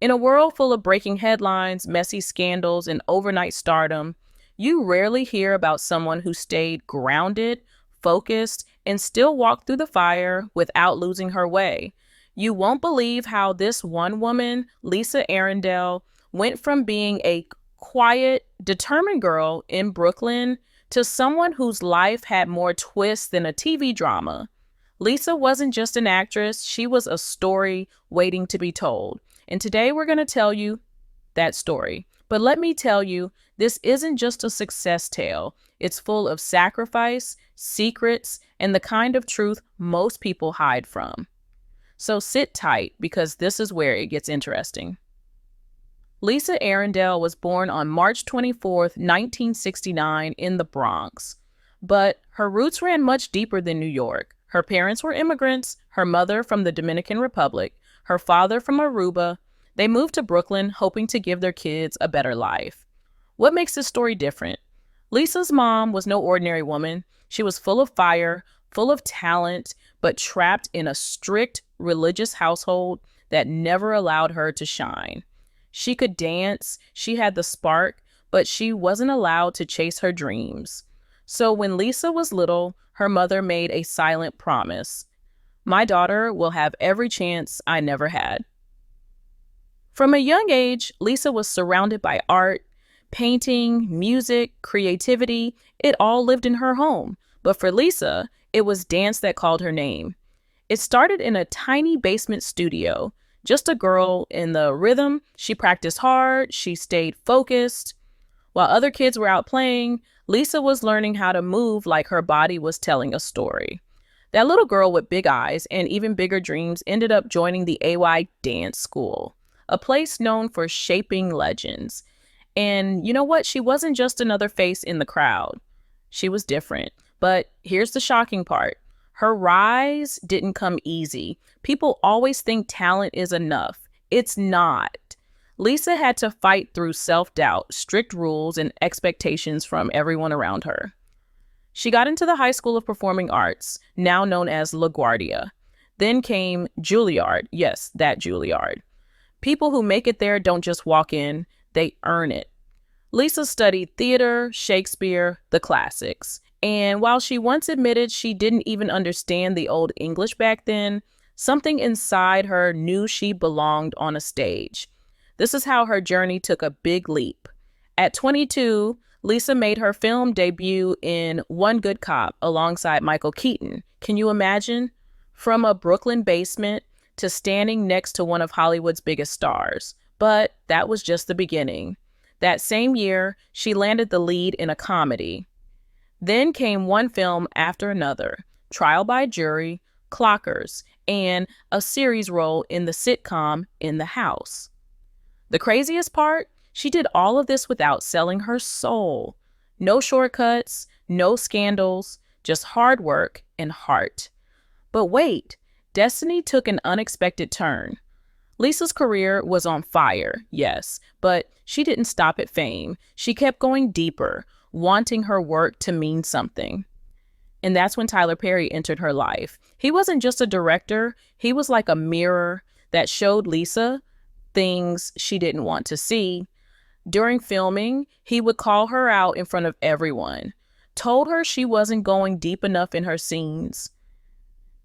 In a world full of breaking headlines, messy scandals, and overnight stardom, you rarely hear about someone who stayed grounded, focused, and still walked through the fire without losing her way. You won't believe how this one woman, Lisa Arrindell, went from being a quiet, determined girl in Brooklyn to someone whose life had more twists than a TV drama. Lisa wasn't just an actress, she was a story waiting to be told. And today we're going to tell you that story. But let me tell you, this isn't just a success tale. It's full of sacrifice, secrets, and the kind of truth most people hide from. So sit tight because this is where it gets interesting. Lisa Arrindell was born on March 24th, 1969 in the Bronx. But her roots ran much deeper than New York. Her parents were immigrants, her mother from the Dominican Republic, her father from Aruba. They moved to Brooklyn hoping to give their kids a better life. What makes this story different? Lisa's mom was no ordinary woman. She was full of fire, full of talent, but trapped in a strict religious household that never allowed her to shine. She could dance, she had the spark, but she wasn't allowed to chase her dreams. So when Lisa was little, her mother made a silent promise. My daughter will have every chance I never had. From a young age, Lisa was surrounded by art, painting, music, creativity. It all lived in her home. But for Lisa, it was dance that called her name. It started in a tiny basement studio. Just a girl in the rhythm. She practiced hard, she stayed focused. While other kids were out playing, Lisa was learning how to move like her body was telling a story. That little girl with big eyes and even bigger dreams ended up joining the AY Dance School, a place known for shaping legends. And you know what? She wasn't just another face in the crowd. She was different. But here's the shocking part. Her rise didn't come easy. People always think talent is enough. It's not. Lisa had to fight through self-doubt, strict rules, and expectations from everyone around her. She got into the High School of Performing Arts, now known as LaGuardia. Then came Juilliard. Yes, that Juilliard. People who make it there don't just walk in, they earn it. Lisa studied theater, Shakespeare, the classics. And while she once admitted she didn't even understand the old English back then, something inside her knew she belonged on a stage. This is how her journey took a big leap. At 22, Lisa made her film debut in One Good Cop alongside Michael Keaton. Can you imagine? From a Brooklyn basement to standing next to one of Hollywood's biggest stars. But that was just the beginning. That same year, she landed the lead in a comedy. Then came one film after another, Trial by Jury, Clockers, and a series role in the sitcom In the House. The craziest part? She did all of this without selling her soul. No shortcuts, no scandals, just hard work and heart. But wait, destiny took an unexpected turn. Lisa's career was on fire, yes, but she didn't stop at fame. She kept going deeper, wanting her work to mean something. And that's when Tyler Perry entered her life. He wasn't just a director, he was like a mirror that showed Lisa things she didn't want to see. During filming, he would call her out in front of everyone, told her she wasn't going deep enough in her scenes.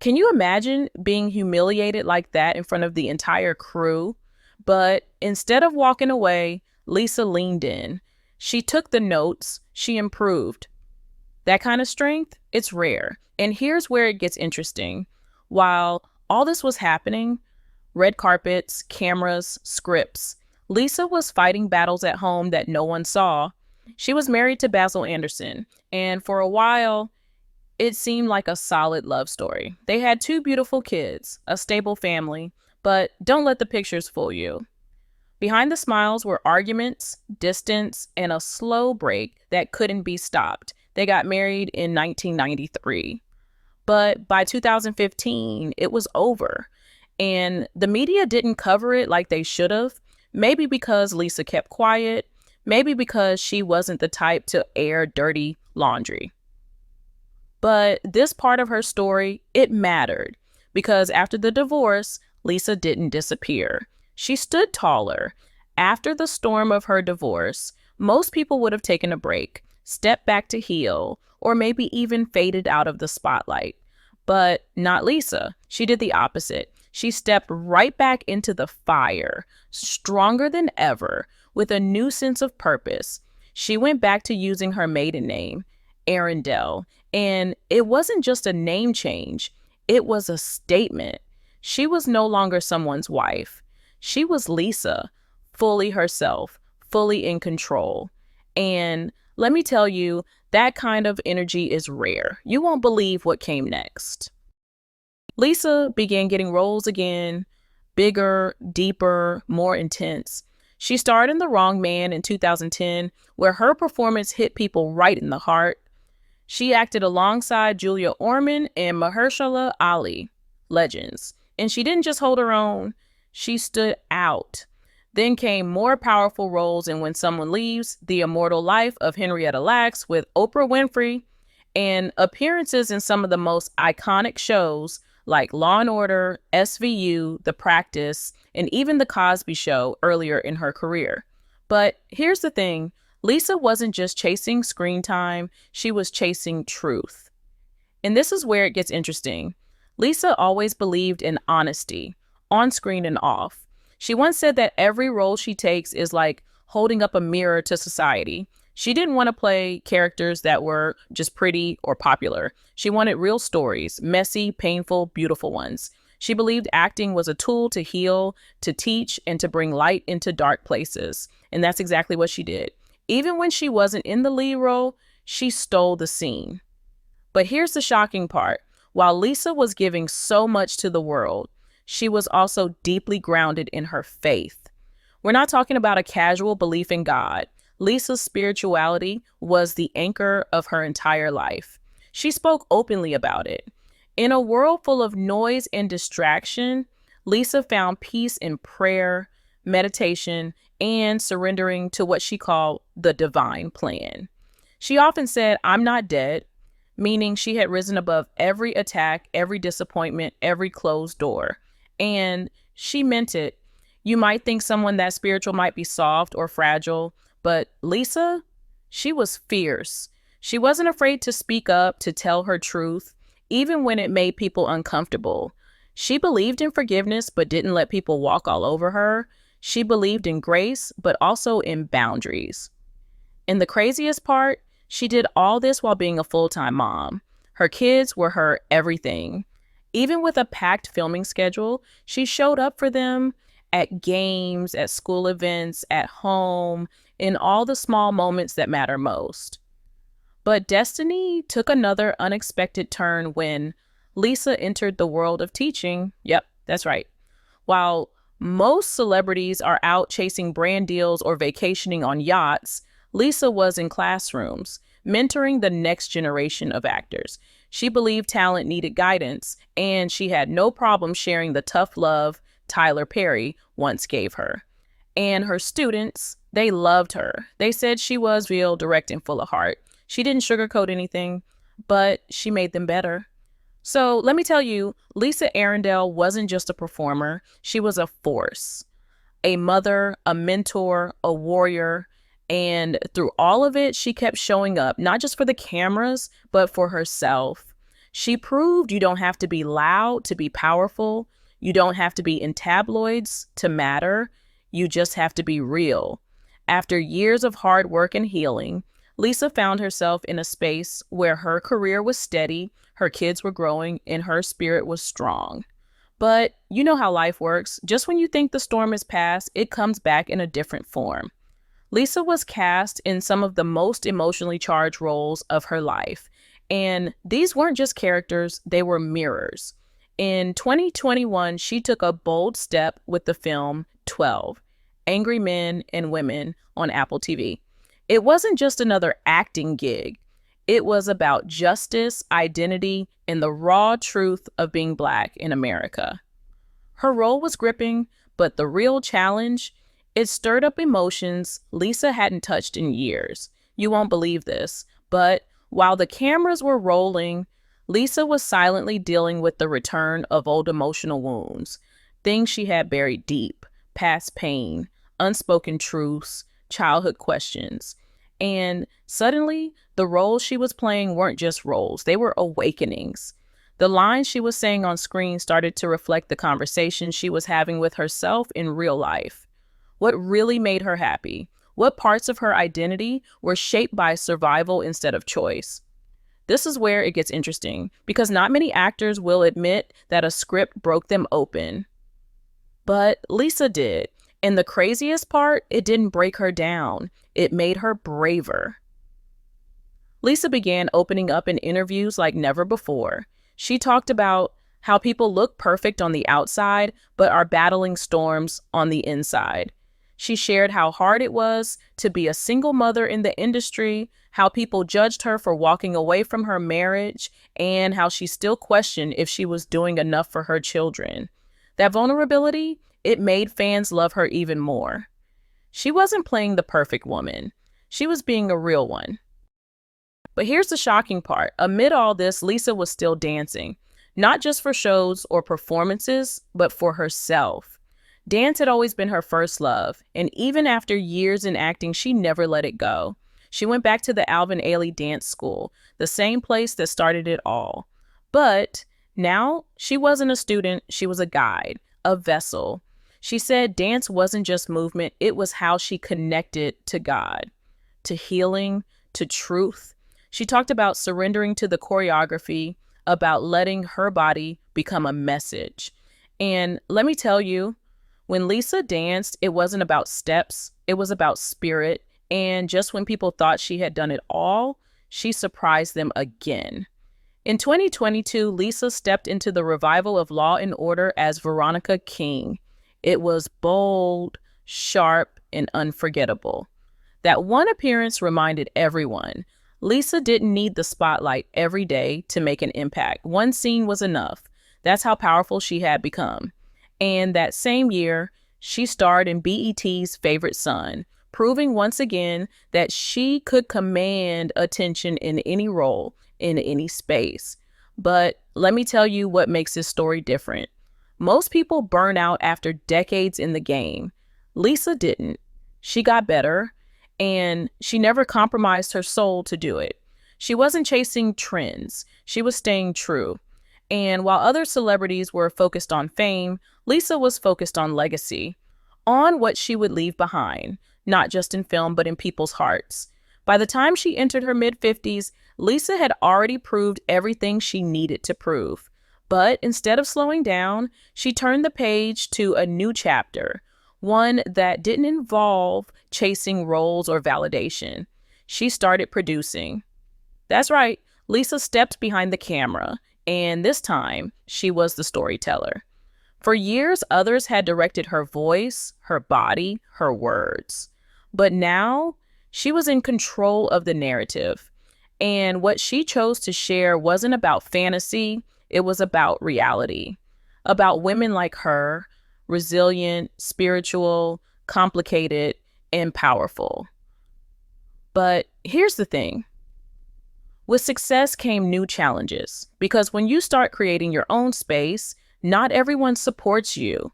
Can you imagine being humiliated like that in front of the entire crew? But instead of walking away, Lisa leaned in. She took the notes, she improved. That kind of strength, it's rare. And here's where it gets interesting. While all this was happening, red carpets, cameras, scripts, Lisa was fighting battles at home that no one saw. She was married to Basil Anderson, and for a while, it seemed like a solid love story. They had 2 beautiful kids, a stable family, but don't let the pictures fool you. Behind the smiles were arguments, distance, and a slow break that couldn't be stopped. They got married in 1993. But by 2015, it was over. And the media didn't cover it like they should have. Maybe because Lisa kept quiet. Maybe because she wasn't the type to air dirty laundry. But this part of her story, it mattered. Because after the divorce, Lisa didn't disappear. She stood taller. After the storm of her divorce, most people would have taken a break, stepped back to heal, or maybe even faded out of the spotlight. But not Lisa. She did the opposite. She stepped right back into the fire, stronger than ever, with a new sense of purpose. She went back to using her maiden name, Arrindell, and it wasn't just a name change, it was a statement. She was no longer someone's wife. She was Lisa, fully herself, fully in control. And let me tell you, that kind of energy is rare. You won't believe what came next. Lisa began getting roles again, bigger, deeper, more intense. She starred in The Wrong Man in 2010, where her performance hit people right in the heart. She acted alongside Julia Ormond and Mahershala Ali, legends. And she didn't just hold her own, she stood out. Then came more powerful roles in When Someone Leaves, The Immortal Life of Henrietta Lacks with Oprah Winfrey, and appearances in some of the most iconic shows like Law and Order, SVU, The Practice, and even The Cosby Show earlier in her career. But here's the thing, Lisa wasn't just chasing screen time, she was chasing truth. And this is where it gets interesting. Lisa always believed in honesty, on screen and off. She once said that every role she takes is like holding up a mirror to society. She didn't want to play characters that were just pretty or popular. She wanted real stories, messy, painful, beautiful ones. She believed acting was a tool to heal, to teach, and to bring light into dark places. And that's exactly what she did. Even when she wasn't in the lead role, she stole the scene. But here's the shocking part. While Lisa was giving so much to the world, she was also deeply grounded in her faith. We're not talking about a casual belief in God. Lisa's spirituality was the anchor of her entire life. She spoke openly about it. In a world full of noise and distraction, Lisa found peace in prayer, meditation, and surrendering to what she called the divine plan. She often said, "I'm not dead," meaning she had risen above every attack, every disappointment, every closed door. And she meant it. You might think someone that spiritual might be soft or fragile, but Lisa, she was fierce. She wasn't afraid to speak up, to tell her truth, even when it made people uncomfortable. She believed in forgiveness, but didn't let people walk all over her. She believed in grace, but also in boundaries. And the craziest part, she did all this while being a full-time mom. Her kids were her everything. Even with a packed filming schedule, she showed up for them at games, at school events, at home, in all the small moments that matter most. But destiny took another unexpected turn when Lisa entered the world of teaching. Yep, that's right. While most celebrities are out chasing brand deals or vacationing on yachts, Lisa was in classrooms, mentoring the next generation of actors. She believed talent needed guidance, and she had no problem sharing the tough love Tyler Perry once gave her. And her students, they loved her. They said she was real, direct, and full of heart. She didn't sugarcoat anything, but she made them better. So let me tell you, Lisa Arrindell wasn't just a performer. She was a force, a mother, a mentor, a warrior. And through all of it, she kept showing up, not just for the cameras, but for herself. She proved you don't have to be loud to be powerful. You don't have to be in tabloids to matter. You just have to be real. After years of hard work and healing, Lisa found herself in a space where her career was steady, her kids were growing, and her spirit was strong. But you know how life works. Just when you think the storm is past, it comes back in a different form. Lisa was cast in some of the most emotionally charged roles of her life. And these weren't just characters, they were mirrors. In 2021, she took a bold step with the film 12, Angry Men and Women on Apple TV. It wasn't just another acting gig. It was about justice, identity, and the raw truth of being Black in America. Her role was gripping, but the real challenge, it stirred up emotions Lisa hadn't touched in years. You won't believe this, but while the cameras were rolling, Lisa was silently dealing with the return of old emotional wounds, things she had buried deep, past pain, unspoken truths, childhood questions. And suddenly, the roles she was playing weren't just roles, they were awakenings. The lines she was saying on screen started to reflect the conversation she was having with herself in real life. What really made her happy? What parts of her identity were shaped by survival instead of choice? This is where it gets interesting, because not many actors will admit that a script broke them open. But Lisa did. And the craziest part, it didn't break her down. It made her braver. Lisa began opening up in interviews like never before. She talked about how people look perfect on the outside, but are battling storms on the inside. She shared how hard it was to be a single mother in the industry, how people judged her for walking away from her marriage, and how she still questioned if she was doing enough for her children. That vulnerability, it made fans love her even more. She wasn't playing the perfect woman. She was being a real one. But here's the shocking part. Amid all this, Lisa was still dancing, not just for shows or performances, but for herself. Dance had always been her first love, and even after years in acting, she never let it go. She went back to the Alvin Ailey Dance School, the same place that started it all. But now, she wasn't a student, she was a guide, a vessel. She said dance wasn't just movement, it was how she connected to God, to healing, to truth. She talked about surrendering to the choreography, about letting her body become a message. And let me tell you, when Lisa danced, it wasn't about steps, it was about spirit. And just when people thought she had done it all, she surprised them again. In 2022, Lisa stepped into the revival of Law and Order as Veronica King. It was bold, sharp, and unforgettable. That one appearance reminded everyone, Lisa didn't need the spotlight every day to make an impact. One scene was enough. That's how powerful she had become. And that same year, she starred in BET's Favorite Son, proving once again that she could command attention in any role, in any space. But let me tell you what makes this story different. Most people burn out after decades in the game. Lisa didn't. She got better, and she never compromised her soul to do it. She wasn't chasing trends. She was staying true. And while other celebrities were focused on fame, Lisa was focused on legacy, on what she would leave behind, not just in film, but in people's hearts. By the time she entered her mid-50s, Lisa had already proved everything she needed to prove. But instead of slowing down, she turned the page to a new chapter, one that didn't involve chasing roles or validation. She started producing. That's right, Lisa stepped behind the camera, and this time, she was the storyteller. For years, others had directed her voice, her body, her words. But now, she was in control of the narrative. And what she chose to share wasn't about fantasy, it was about reality. About women like her, resilient, spiritual, complicated, and powerful. But here's the thing. With success came new challenges, because when you start creating your own space, not everyone supports you.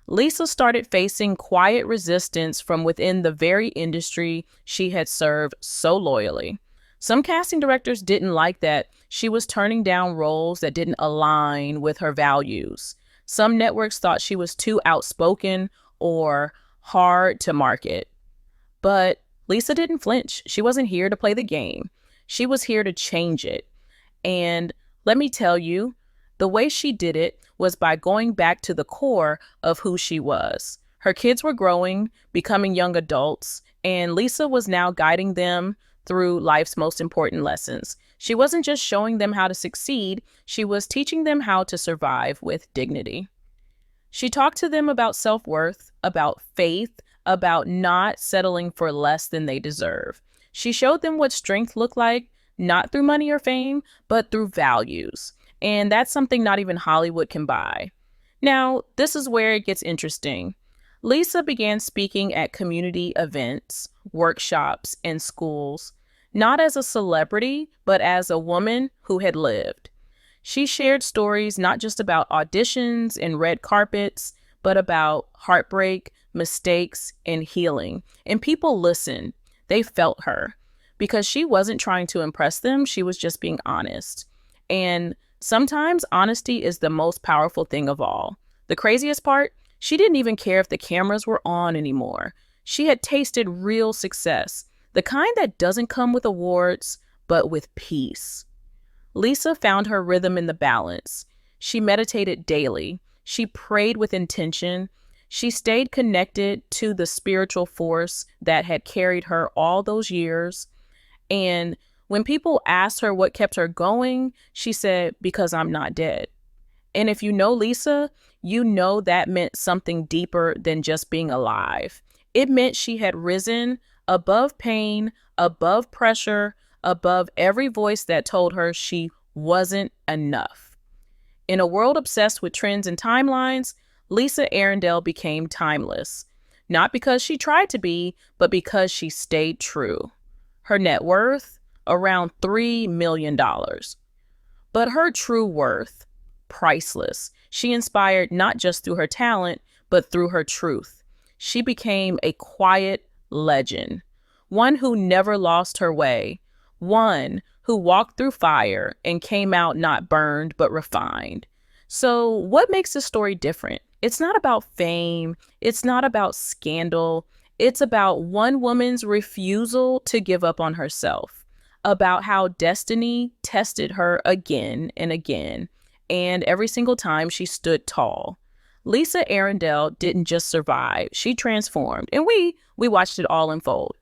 Lisa started facing quiet resistance from within the very industry she had served so loyally. Some casting directors didn't like that she was turning down roles that didn't align with her values. Some networks thought she was too outspoken or hard to market. But Lisa didn't flinch. She wasn't here to play the game. She was here to change it. And let me tell you, the way she did it was by going back to the core of who she was. Her kids were growing, becoming young adults, and Lisa was now guiding them through life's most important lessons. She wasn't just showing them how to succeed, she was teaching them how to survive with dignity. She talked to them about self-worth, about faith, about not settling for less than they deserve. She showed them what strength looked like, not through money or fame, but through values. And that's something not even Hollywood can buy. Now, this is where it gets interesting. Lisa began speaking at community events, workshops, and schools, not as a celebrity, but as a woman who had lived. She shared stories not just about auditions and red carpets, but about heartbreak, mistakes, and healing. And people listened. They felt her because she wasn't trying to impress them. She was just being honest. And sometimes honesty is the most powerful thing of all. The craziest part, she didn't even care if the cameras were on anymore. She had tasted real success, the kind that doesn't come with awards, but with peace. Lisa found her rhythm in the balance. She meditated daily. She prayed with intention. She stayed connected to the spiritual force that had carried her all those years. And when people asked her what kept her going, she said, "Because I'm not dead." And if you know Lisa, you know that meant something deeper than just being alive. It meant she had risen above pain, above pressure, above every voice that told her she wasn't enough. In a world obsessed with trends and timelines, Lisa Arrindell became timeless. Not because she tried to be, but because she stayed true. Her net worth, around $3 million. But her true worth, priceless. She inspired not just through her talent, but through her truth. She became a quiet legend, one who never lost her way, one who walked through fire and came out not burned, but refined. So what makes this story different? It's not about fame. It's not about scandal. It's about one woman's refusal to give up on herself, about how destiny tested her again and again, and every single time she stood tall. Lisa Arrindell didn't just survive, she transformed, and we watched it all unfold.